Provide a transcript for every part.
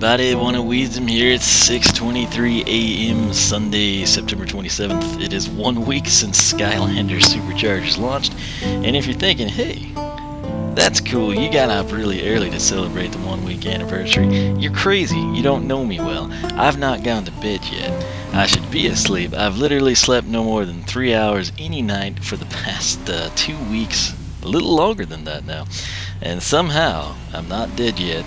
everybody, one of Wisdom here. It's 6:23 a.m. Sunday, September 27th. It is 1 week since Skylanders SuperChargers launched, and if you're thinking, hey, that's cool, you got up really early to celebrate the 1 week anniversary, you're crazy, you don't know me well. I've not gone to bed yet. I should be asleep. I've literally slept no more than 3 hours any night for the past 2 weeks, a little longer than that now, and somehow I'm not dead yet.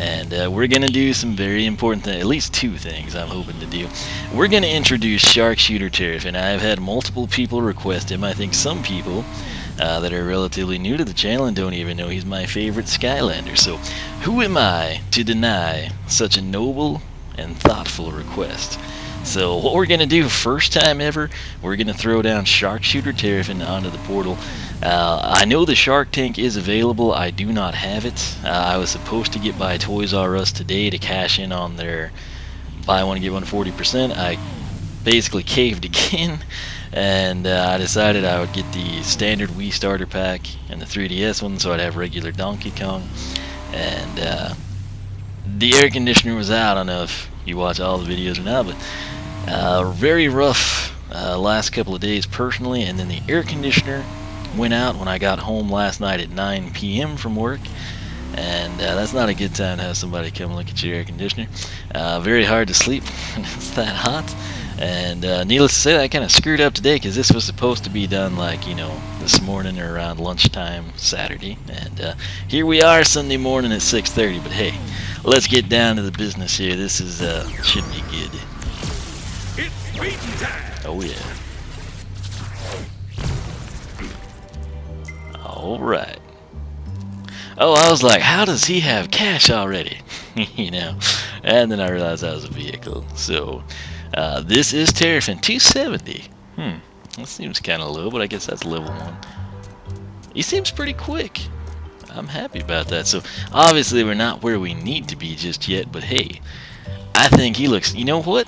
And we're going to do some very important things, at least 2 things I'm hoping to do. We're going to introduce Shark Shooter Terrafin. I've had multiple people request him. I think some people that are relatively new to the channel and don't even know he's my favorite Skylander. So who am I to deny such a noble and thoughtful request? So what we're going to do, first time ever, we're going to throw down Shark Shooter Terrafin onto the portal. I know the Shark Tank is available. I do not have it. I was supposed to get by Toys R Us today to cash in on their buy one get one 40%. I basically caved again, and I decided I would get the standard Wii starter pack and the 3DS one, so I'd have regular Donkey Kong. And the air conditioner was out. I don't know if you watch all the videos or not, but very rough last couple of days personally, and then the air conditioner went out when I got home last night at 9 p.m. from work, and that's not a good time to have somebody come look at your air conditioner. Very hard to sleep when it's that hot, and needless to say, I kind of screwed up today because this was supposed to be done like, you know, this morning or around lunchtime Saturday, and here we are Sunday morning at 6:30. But hey, let's get down to the business here. This is should be good. It's beating time. Oh yeah. Alright. Oh, I was like, how does he have cash already? You know, and then I realized that was a vehicle. So, this is Terrafin 270. That seems kind of low, but I guess that's level 1. He seems pretty quick. I'm happy about that. So, obviously we're not where we need to be just yet, but hey, I think he looks, you know what?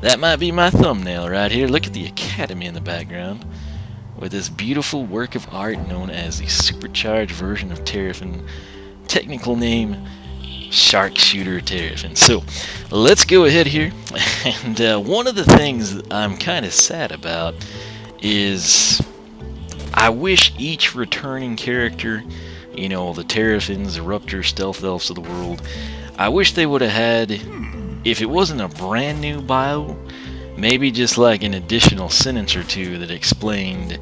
That might be my thumbnail right here. Look at the Academy in the background, with this beautiful work of art known as the supercharged version of Terrafin, technical name Shark Shooter Terrafin. So let's go ahead here, and one of the things I'm kind of sad about is I wish each returning character, you know, the Terrafins, the Ruptors, Stealth Elves of the world, I wish they would have had, if it wasn't a brand new bio, maybe just like an additional sentence or 2 that explained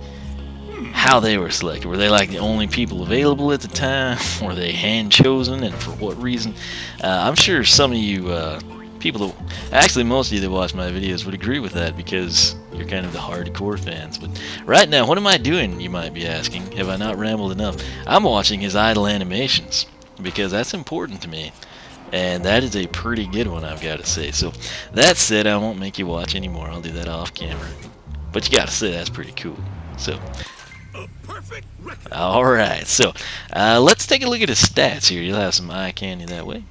how they were selected. Were they like the only people available at the time? Were they hand chosen, and for what reason? I'm sure some of you people that, actually most of you that watch my videos would agree with that, because you're kind of the hardcore fans. But right now, what am I doing, you might be asking? Have I not rambled enough? I'm watching his idle animations, because that's important to me. And that is a pretty good one, I've got to say. So, that said, I won't make you watch anymore. I'll do that off camera. But you got to say that's pretty cool. So, alright, so let's take a look at his stats here. You'll have some eye candy that way.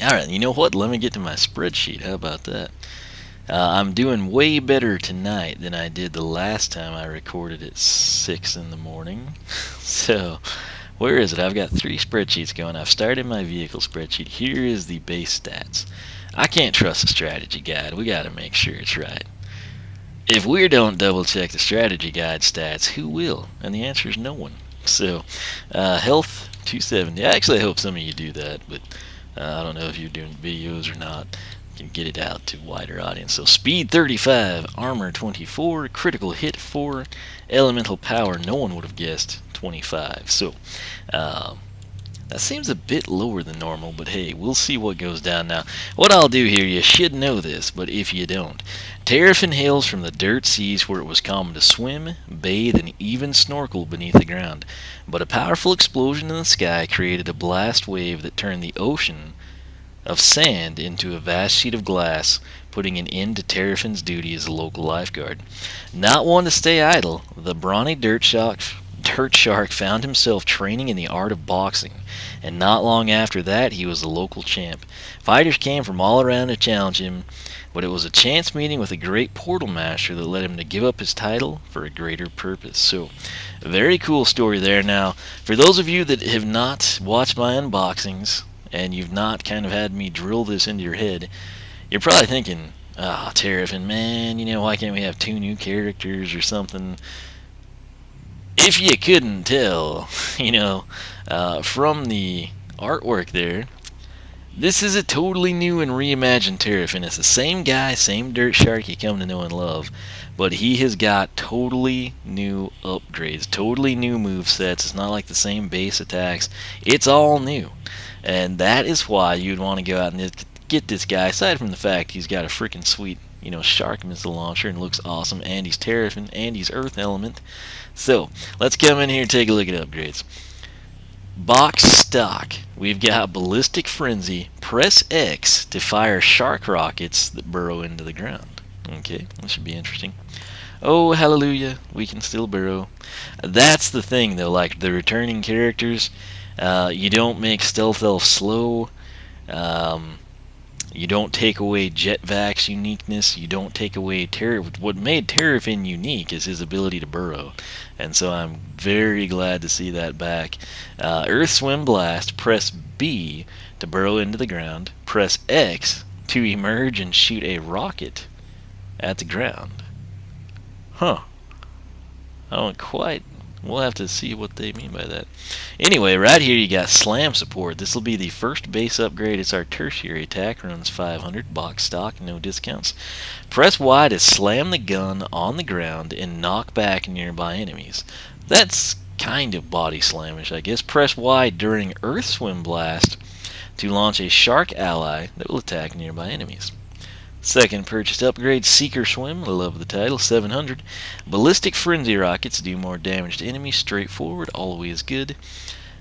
Alright, you know what? Let me get to my spreadsheet. How about that? I'm doing way better tonight than I did the last time I recorded at 6 in the morning. So, where is it? I've got 3 spreadsheets going. I've started my vehicle spreadsheet. Here is the base stats. I can't trust the strategy guide. We got to make sure it's right. If we don't double check the strategy guide stats, who will? And the answer is no one. So, health 270. Actually, I hope some of you do that, but I don't know if you're doing videos or not. You can get it out to a wider audience. So, speed 35, armor 24, critical hit 4, elemental power, no one would have guessed, 25. So, that seems a bit lower than normal, but hey, we'll see what goes down now. What I'll do here, you should know this, but if you don't, Terrafin hails from the dirt seas where it was common to swim, bathe, and even snorkel beneath the ground. But a powerful explosion in the sky created a blast wave that turned the ocean of sand into a vast sheet of glass, putting an end to Terrafin's duty as a local lifeguard. Not one to stay idle, the brawny dirt shark found himself training in the art of boxing, and not long after that he was the local champ. Fighters came from all around to challenge him, but it was a chance meeting with a great portal master that led him to give up his title for a greater purpose. So, a very cool story there. Now, for those of you that have not watched my unboxings, and you've not kind of had me drill this into your head, you're probably thinking, ah, Terrafin, man, why can't we have 2 new characters or something? If you couldn't tell, from the artwork there, this is a totally new and reimagined Terrafin. It's the same guy, same dirt shark you come to know and love, but he has got totally new upgrades, totally new movesets. It's not like the same base attacks. It's all new. And that is why you'd want to go out and get this guy, aside from the fact he's got a freaking sweet, shark missile launcher and looks awesome, and he's Terrafin, and he's Earth Element. So, let's come in here and take a look at upgrades. Box stock, we've got Ballistic Frenzy. Press X to fire shark rockets that burrow into the ground. Okay, that should be interesting. Oh, hallelujah, we can still burrow. That's the thing, though, like the returning characters, you don't make Stealth Elf slow. You don't take away Jetvac's uniqueness. You don't take away What made Terrafin unique is his ability to burrow. And so I'm very glad to see that back. Earth Swim Blast, press B to burrow into the ground. Press X to emerge and shoot a rocket at the ground. Huh. I don't quite... We'll have to see what they mean by that. Anyway, right here you got Slam support. This will be the first base upgrade. It's our tertiary attack. Runs 500. Box stock. No discounts. Press Y to slam the gun on the ground and knock back nearby enemies. That's kind of body slamish, I guess. Press Y during Earth Swim Blast to launch a shark ally that will attack nearby enemies. Second purchased upgrade, Seeker Swim. I love the title. 700. Ballistic Frenzy rockets do more damage to enemies. Straightforward, always good.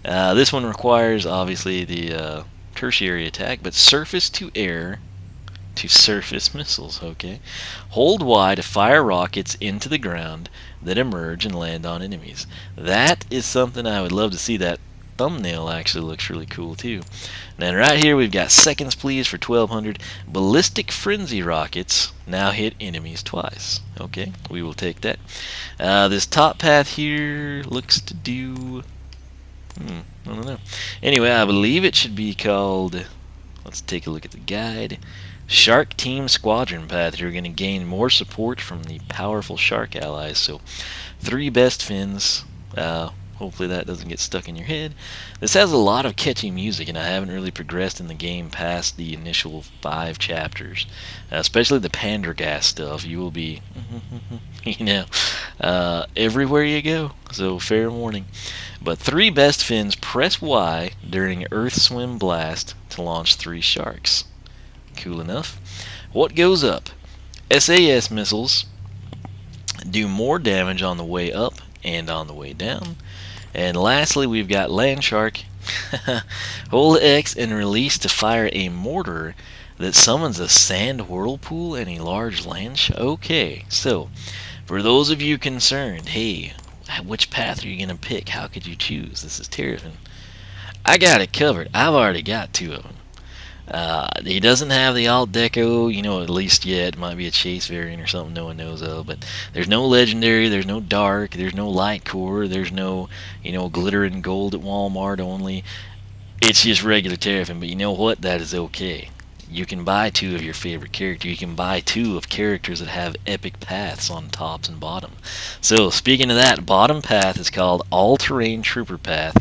This one requires, obviously, the tertiary attack, but surface to air to surface missiles. Okay. Hold Y to fire rockets into the ground that emerge and land on enemies. That is something I would love to see. That thumbnail actually looks really cool too. And then right here we've got Seconds Please for 1200. Ballistic Frenzy rockets now hit enemies twice. Okay, we will take that. This top path here looks to do... I don't know. Anyway, I believe it should be called... Let's take a look at the guide. Shark Team Squadron path. You're going to gain more support from the powerful shark allies. So 3 best fins. Hopefully that doesn't get stuck in your head. This has a lot of catchy music, and I haven't really progressed in the game past the initial 5 chapters. Especially the Pendergast stuff. You will be, everywhere you go. So fair warning. But 3 best fins, press Y during Earth Swim Blast to launch 3 sharks. Cool enough. What goes up? SAS missiles do more damage on the way up and on the way down. And lastly, we've got Land Shark. Hold X and release to fire a mortar that summons a sand whirlpool and a large land shark. Okay, so for those of you concerned, hey, which path are you going to pick? How could you choose? This is Terrafin. I got it covered. I've already got 2 of them. He doesn't have the alt deco, at least yet. It might be a chase variant or something no one knows of, but there's no legendary, there's no dark, there's no light core, there's no, glitter and gold at Walmart only. It's just regular Terrafin, but you know what? That is okay. You can buy 2 of your favorite characters. You can buy 2 of characters that have epic paths on tops and bottom. So, speaking of that, bottom path is called All-Terrain Trooper Path.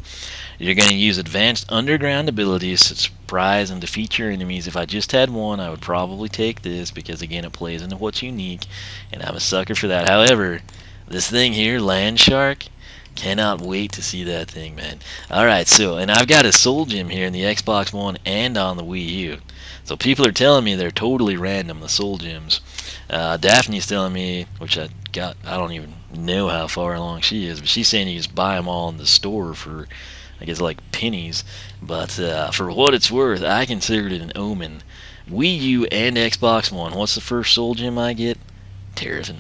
You're going to use advanced underground abilities to surprise and defeat your enemies. If I just had one, I would probably take this because, again, it plays into what's unique, and I'm a sucker for that. However, this thing here, Land Shark, cannot wait to see that thing, man. Alright, so, and I've got a Soul Gem here in the Xbox One and on the Wii U. So people are telling me they're totally random, the Soul Gems. Daphne's telling me, which I don't even know how far along she is, but she's saying you just buy them all in the store for... I guess like pennies, but for what it's worth, I considered it an omen. Wii U and Xbox One. What's the first Soul Gem I get? Terrafin.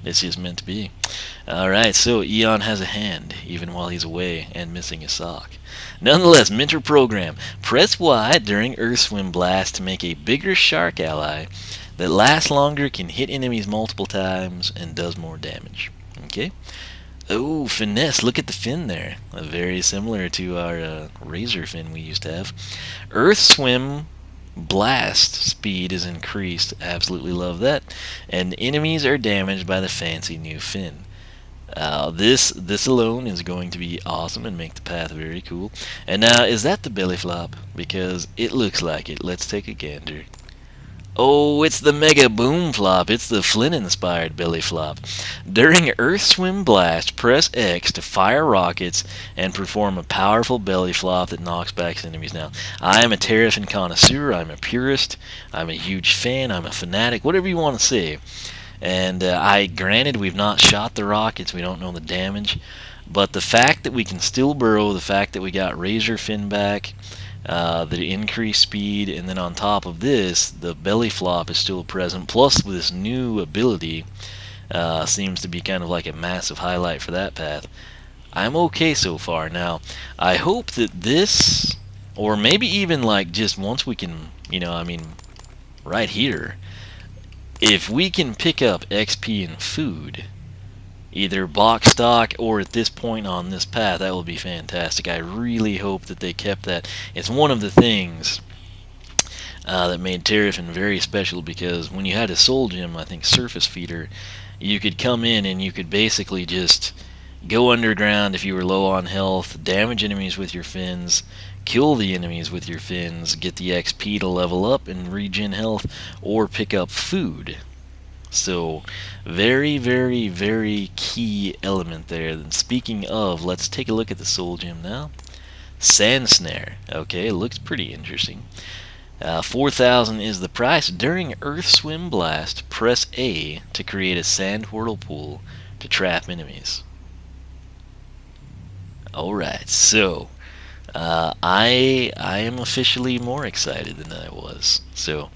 It's just meant to be. Alright, so Eon has a hand, even while he's away and missing a sock. Nonetheless, Mentor Program. Press Y during Earth Swim Blast to make a bigger shark ally that lasts longer, can hit enemies multiple times, and does more damage. Okay? Oh, finesse. Look at the fin there. Very similar to our razor fin we used to have. Earth swim blast speed is increased. Absolutely love that. And enemies are damaged by the fancy new fin. This alone is going to be awesome and make the path very cool. And now, is that the belly flop? Because it looks like it. Let's take a gander. Oh, it's the Mega Boom Flop. It's the Flynn-inspired belly flop. During Earth Swim Blast, press X to fire rockets and perform a powerful belly flop that knocks back enemies. Now, I am a Terrafin connoisseur. I'm a purist. I'm a huge fan. I'm a fanatic. Whatever you want to say. And granted, we've not shot the rockets. We don't know the damage. But the fact that we can still burrow, the fact that we got Razor Fin back, the increased speed, and then on top of this, the belly flop is still present. Plus, with this new ability, seems to be kind of like a massive highlight for that path. I'm okay so far. Now, I hope that this, or maybe even like just once we can, right here, if we can pick up XP and food, either box stock or at this point on this path, that will be fantastic. I really hope that they kept that. It's one of the things that made Terrafin very special, because when you had a soul gem, I think Surface Feeder, you could come in and you could basically just go underground if you were low on health, damage enemies with your fins, kill the enemies with your fins, get the XP to level up and regen health, or pick up food. So, very, very, very key element there. And speaking of, let's take a look at the soul gem now. Sand Snare. Okay, looks pretty interesting. 4,000 is the price. During Earth Swim Blast, press A to create a sand whirlpool to trap enemies. Alright, so I am officially more excited than I was. So,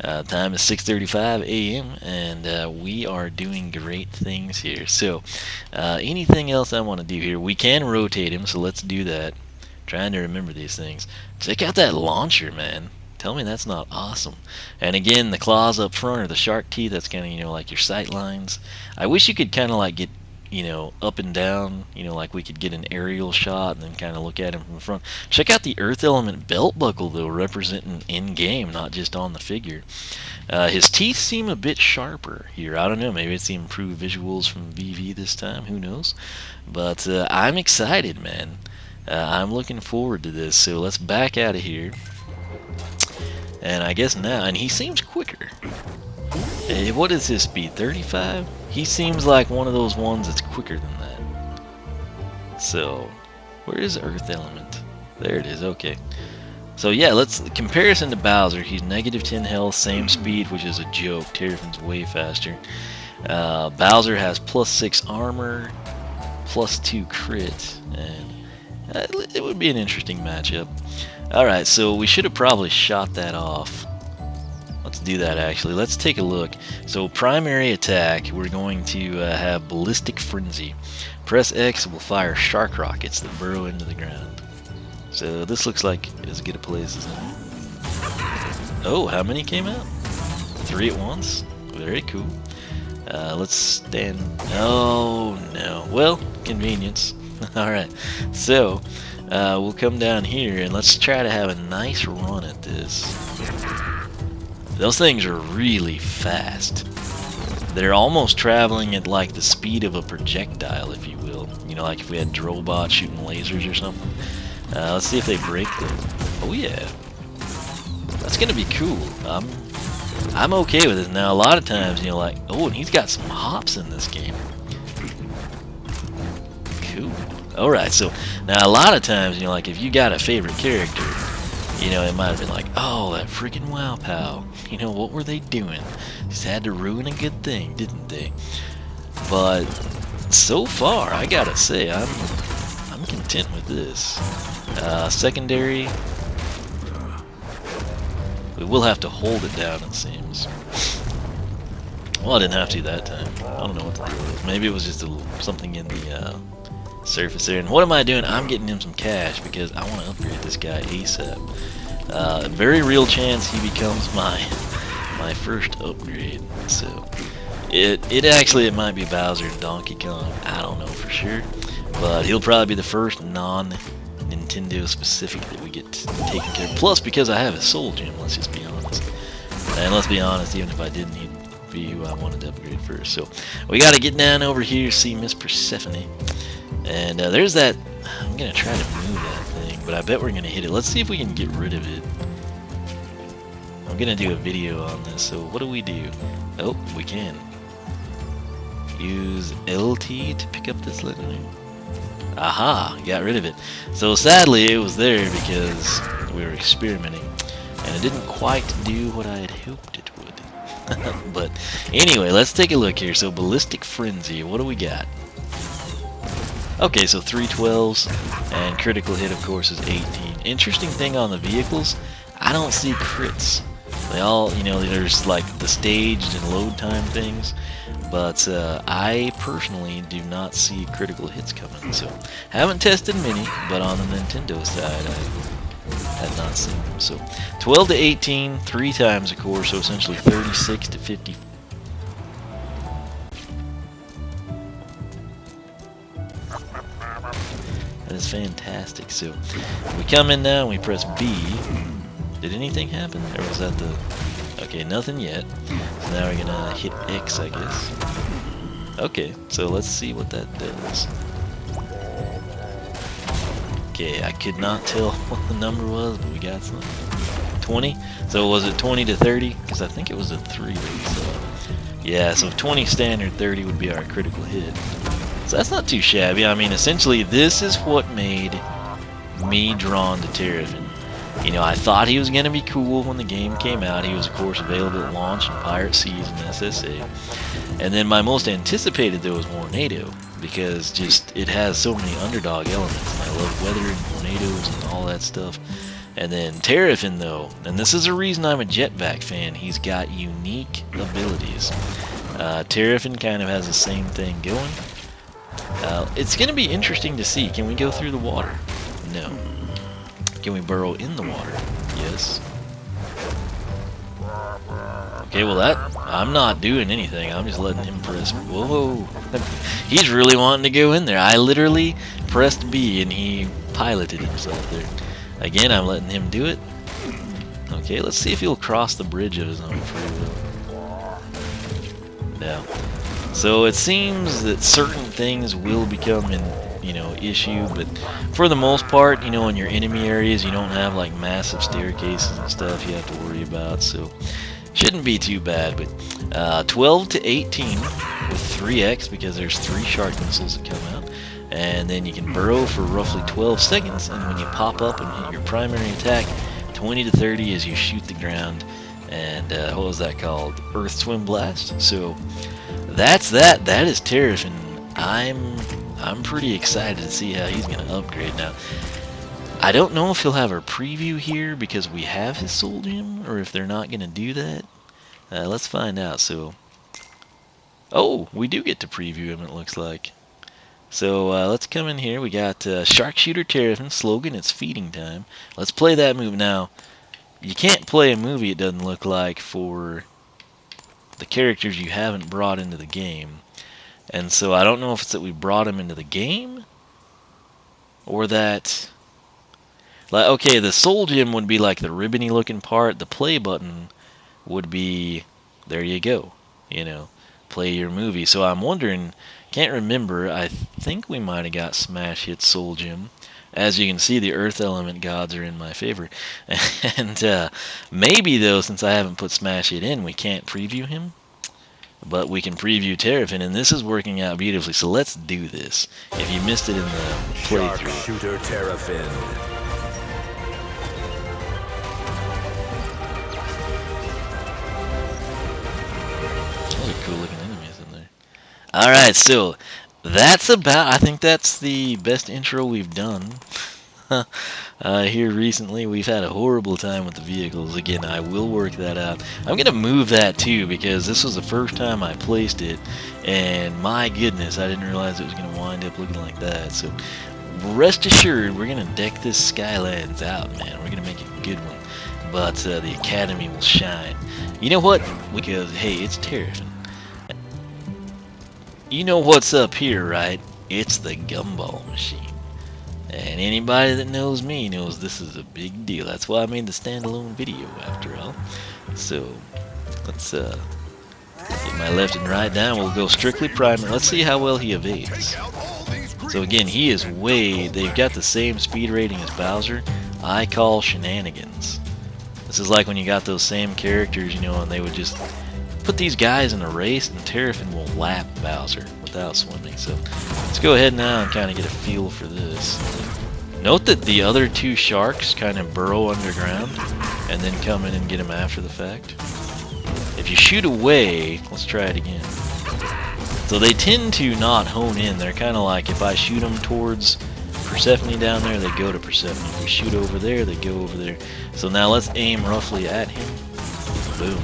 time is 6:35 a.m. and we are doing great things here. So, anything else I want to do here? We can rotate him, so let's do that. Trying to remember these things. Check out that launcher, man. Tell me that's not awesome. And again, the claws up front, or the shark teeth, that's kind of, like your sight lines. I wish you could kind of like get, up and down, like we could get an aerial shot and then kind of look at him from the front. Check out the Earth Element belt buckle, though, representing in-game, not just on the figure. His teeth seem a bit sharper here. I don't know, maybe it's the improved visuals from VV this time, who knows. But I'm excited, man. I'm looking forward to this, so let's back out of here. And I guess now, and he seems quicker. Hey, what is his speed, 35? He seems like one of those ones that's quicker than that. So, where is Earth Element? There it is, okay. So yeah, let's comparison to Bowser. He's negative 10 health, same speed, which is a joke. Terrafin's way faster. Bowser has plus 6 armor, plus 2 crit, and it would be an interesting matchup. Alright, so we should have probably shot that off. Let's do that actually. Let's take a look. So primary attack, we're going to have Ballistic Frenzy. Press X will fire shark rockets that burrow into the ground. So this looks like as good a place as any. Oh, how many came out? 3 at once? Very cool. Let's stand. Oh no. Well, convenience. Alright, so we'll come down here and let's try to have a nice run at this. Those things are really fast. They're almost traveling at like the speed of a projectile, if you will. Like if we had Drobot shooting lasers or something. Let's see if they break them. Oh yeah. That's gonna be cool. I'm okay with it. Now a lot of times, like, oh, and he's got some hops in this game. Cool. Alright, so now a lot of times, like if you got a favorite character, it might have been like, oh, that freaking Wow Pow. What were they doing? Just had to ruin a good thing, didn't they? But so far, I gotta say, I'm content with this. Secondary, we will have to hold it down, it seems. Well, I didn't have to that time. I don't know what to do with it. Maybe it was just something in the surface there. And what am I doing? I'm getting him some cash because I want to upgrade this guy ASAP. Very real chance he becomes my first upgrade. So It might be Bowser and Donkey Kong. I don't know for sure, but he'll probably be the first non-Nintendo specific that we get taken care of. Plus, because I have a Soul Gem, let's just be honest. And let's be honest, even if I didn't, he'd be who I wanted to upgrade first. So we got to get down over here, see Miss Persephone, and there's that. I'm gonna try to move that thing, but I bet we're gonna hit it. Let's see if we can get rid of it. I'm gonna do a video on this. So what do we do? Oh, we can. Use LT to pick up this letter. Aha, got rid of it. So sadly it was there because we were experimenting and it didn't quite do what I had hoped it would. But anyway, let's take a look here. So Ballistic Frenzy, what do we got? Okay, so 3 12s and critical hit of course is 18. Interesting thing on the vehicles, I don't see crits. They all, there's like the staged and load time things, but I personally do not see critical hits coming. So haven't tested many, but on the Nintendo side I had not seen them. So 12 to 18, 3 times of course, so essentially 36 to 50. That is fantastic. So we come in now and we press B. Did anything happen? Or was that the... Okay, nothing yet. So now we're gonna hit X, I guess. Okay, so let's see what that does. Okay, I could not tell what the number was, but we got something. 20? So was it 20 to 30? Because I think it was a 3. So yeah, so 20 standard, 30 would be our critical hit. So that's not too shabby. I mean, essentially, this is what made me drawn to Terrafin. I thought he was going to be cool when the game came out. He was, of course, available at launch in Pirate Seas and SSA. And then my most anticipated, though, was Tornado, because just it has so many underdog elements. And I love weathering tornadoes and all that stuff. And then Terrafin, though, and this is a reason I'm a Jetpack fan, he's got unique abilities. Terrafin kind of has the same thing going. It's going to be interesting to see. Can we go through the water? No. Can we burrow in the water? Yes. Okay, well I'm not doing anything. I'm just letting him press. Whoa. He's really wanting to go in there. I literally pressed B and he piloted himself there. Again, I'm letting him do it. Okay, let's see if he'll cross the bridge of his own free will. No. So it seems that certain things will become an issue, but for the most part, in your enemy areas, you don't have like massive staircases and stuff you have to worry about, so shouldn't be too bad. But 12 to 18 with 3x, because there's 3 shark missiles that come out, and then you can burrow for roughly 12 seconds, and when you pop up and hit your primary attack, 20 to 30 as you shoot the ground, and what was that called? Earth Swim Blast. So that's that. That is Terrafin. I'm pretty excited to see how he's going to upgrade now. I don't know if he'll have a preview here because we have his Soul Gem, or if they're not going to do that. Let's find out. So, oh, we do get to preview him, it looks like. So let's come in here. We got Shark Shooter Terrafin slogan. It's feeding time. Let's play that move now. You can't play a movie, it doesn't look like, for the characters you haven't brought into the game. And so I don't know if it's that we brought him into the game, or that, like, okay, the Soul Gem would be like the ribbony looking part. The play button would be, there you go, play your movie. So I'm wondering, can't remember, I think we might have got Smash Hit Soul Gem. As you can see, the Earth Element gods are in my favor. And maybe, though, since I haven't put Smash Hit in, we can't preview him. But we can preview Terrafin, and this is working out beautifully. So let's do this. If you missed it in the playthrough. Shark Shooter Terrafin. Those are cool looking enemies in there. Alright, so that's I think that's the best intro we've done. Here recently. We've had a horrible time with the vehicles. Again, I will work that out. I'm going to move that too, because this was the first time I placed it, and my goodness, I didn't realize it was going to wind up looking like that. So rest assured, we're going to deck this Skylands out, man. We're going to make it a good one. But the Academy will shine. You know what? Because, hey, it's Terrafin. you know what's up here, right? It's the gumball machine. And anybody that knows me knows this is a big deal. That's why I made the standalone video, after all. So, let's get my left and right down. We'll go strictly primary. Let's see how well he evades. So again, he is they've got the same speed rating as Bowser. I call shenanigans. This is like when you got those same characters, you know, and they would just put these guys in a race, and Terrafin will lap Bowser without swimming. So let's go ahead now and kind of get a feel for this. Note that the other two sharks kind of burrow underground and then come in and get him after the fact. If you shoot away, let's try it again. So they tend to not hone in. They're kind of like, if I shoot them towards Persephone down there, they go to Persephone. If we shoot over there, they go over there. So now let's aim roughly at him. Boom.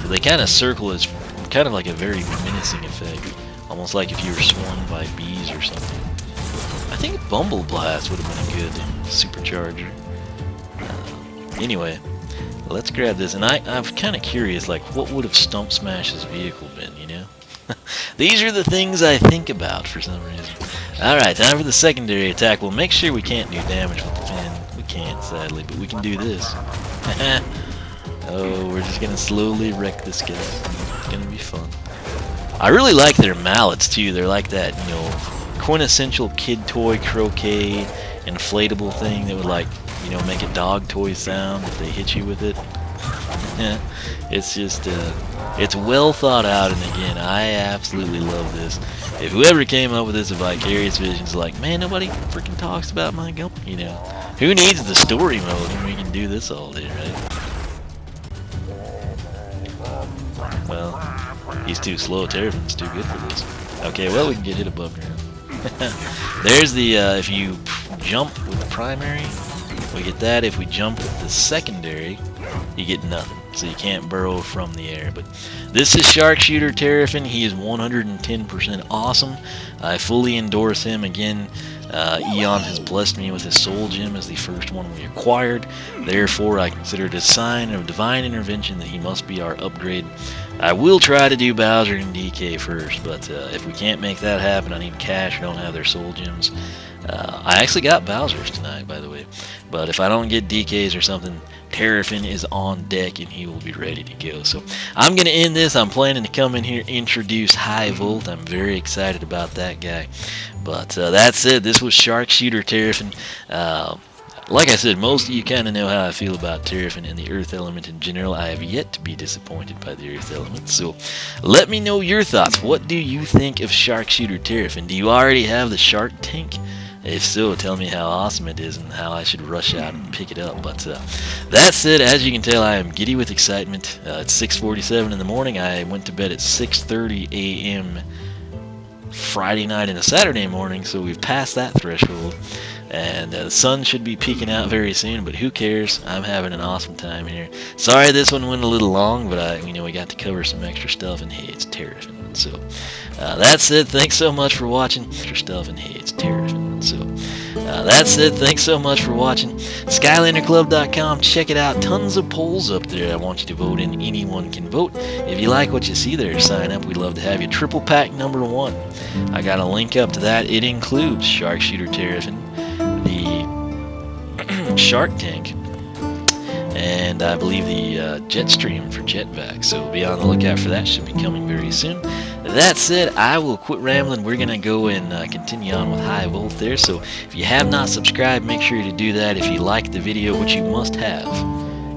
So they kind of circle as kind of like a very menacing effect. Almost like if you were swarmed by bees or something. I think Bumble Blast would have been a good supercharger. Anyway, let's grab this. And I'm kind of curious, like, what would have Stump Smash's vehicle been, you know? These are the things I think about for some reason. Alright, time for the secondary attack. We'll make sure we can't do damage with the fin. We can't, sadly, but we can do this. Oh, we're just gonna slowly wreck this guy. It's gonna be fun. I really like their mallets, too. They're like that, you know, quintessential kid toy croquet inflatable thing that would, like, you know, make a dog toy sound if they hit you with it. It's just, it's well thought out, and again, I absolutely love this. If whoever came up with this Vicarious Vision's like, man, nobody freaking talks about my gun, you know. Who needs the story mode when we can do this all day, right? Well, he's too slow. Terrafin's too good for this. Okay, well, we can get hit above ground. There's the, if you jump with the primary, we get that. If we jump with the secondary, you get nothing. So you can't burrow from the air. But this is Shark Shooter Terrafin. He is 110% awesome. I fully endorse him. Again, Eon has blessed me with his Soul Gem as the first one we acquired. Therefore, I consider it a sign of divine intervention that he must be our upgrade. I will try to do Bowser and DK first, but if we can't make that happen, I need cash. I don't have their Soul Gems. I actually got Bowser's tonight, by the way. But if I don't get DKs or something, Terrafin is on deck and he will be ready to go. So I'm going to end this. I'm planning to come in here, introduce High Volt. I'm very excited about that guy. But that's it. This was Shark Shooter Terrafin. Like I said, most of you kind of know how I feel about Terrafin and the Earth Element in general. I have yet to be disappointed by the Earth Element. So let me know your thoughts. What do you think of Shark Shooter Terrafin? Do you already have the Shark Tank? If so, tell me how awesome it is and how I should rush out and pick it up. But that's it. As you can tell, I am giddy with excitement. It's 6:47 in the morning. I went to bed at 6:30 a.m. Friday night and a Saturday morning, so we've passed that threshold. And the sun should be peeking out very soon, but who cares? I'm having an awesome time here. Sorry this one went a little long, but we got to cover some extra stuff, and hey, it's Terrafin. So that's it. Thanks so much for watching. Extra stuff, and hey, it's Terrafin. So that's it. Thanks so much for watching. SkylanderClub.com. Check it out. Tons of polls up there. I want you to vote in. Anyone can vote. If you like what you see there, sign up. We'd love to have you. Triple Pack #1. I got a link up to that. It includes Shark Shooter Terrafin, the Shark Tank, and I believe the Jetstream for Jetvac. So be on the lookout for that. Should be coming very soon. That's it. I will quit rambling. We're going to go and continue on with High Volt there. So if you have not subscribed, make sure to do that. If you like the video, which you must have,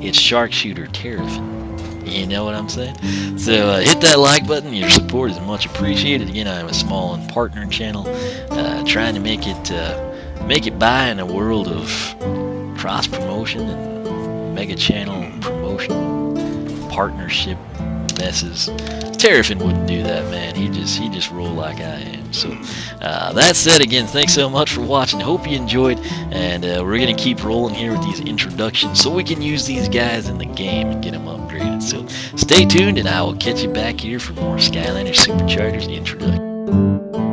it's Shark Shooter Terrafin. You know what I'm saying? So hit that like button. Your support is much appreciated. Again, I'm a small and partner channel trying to make it by in a world of cross promotion and mega channel promotion partnership messes. Terrafin wouldn't do that, man. He just roll like I am. So that's it. Again, thanks so much for watching. Hope you enjoyed, and we're gonna keep rolling here with these introductions so we can use these guys in the game and get them upgraded. So stay tuned, and I will catch you back here for more Skylanders SuperChargers introduction.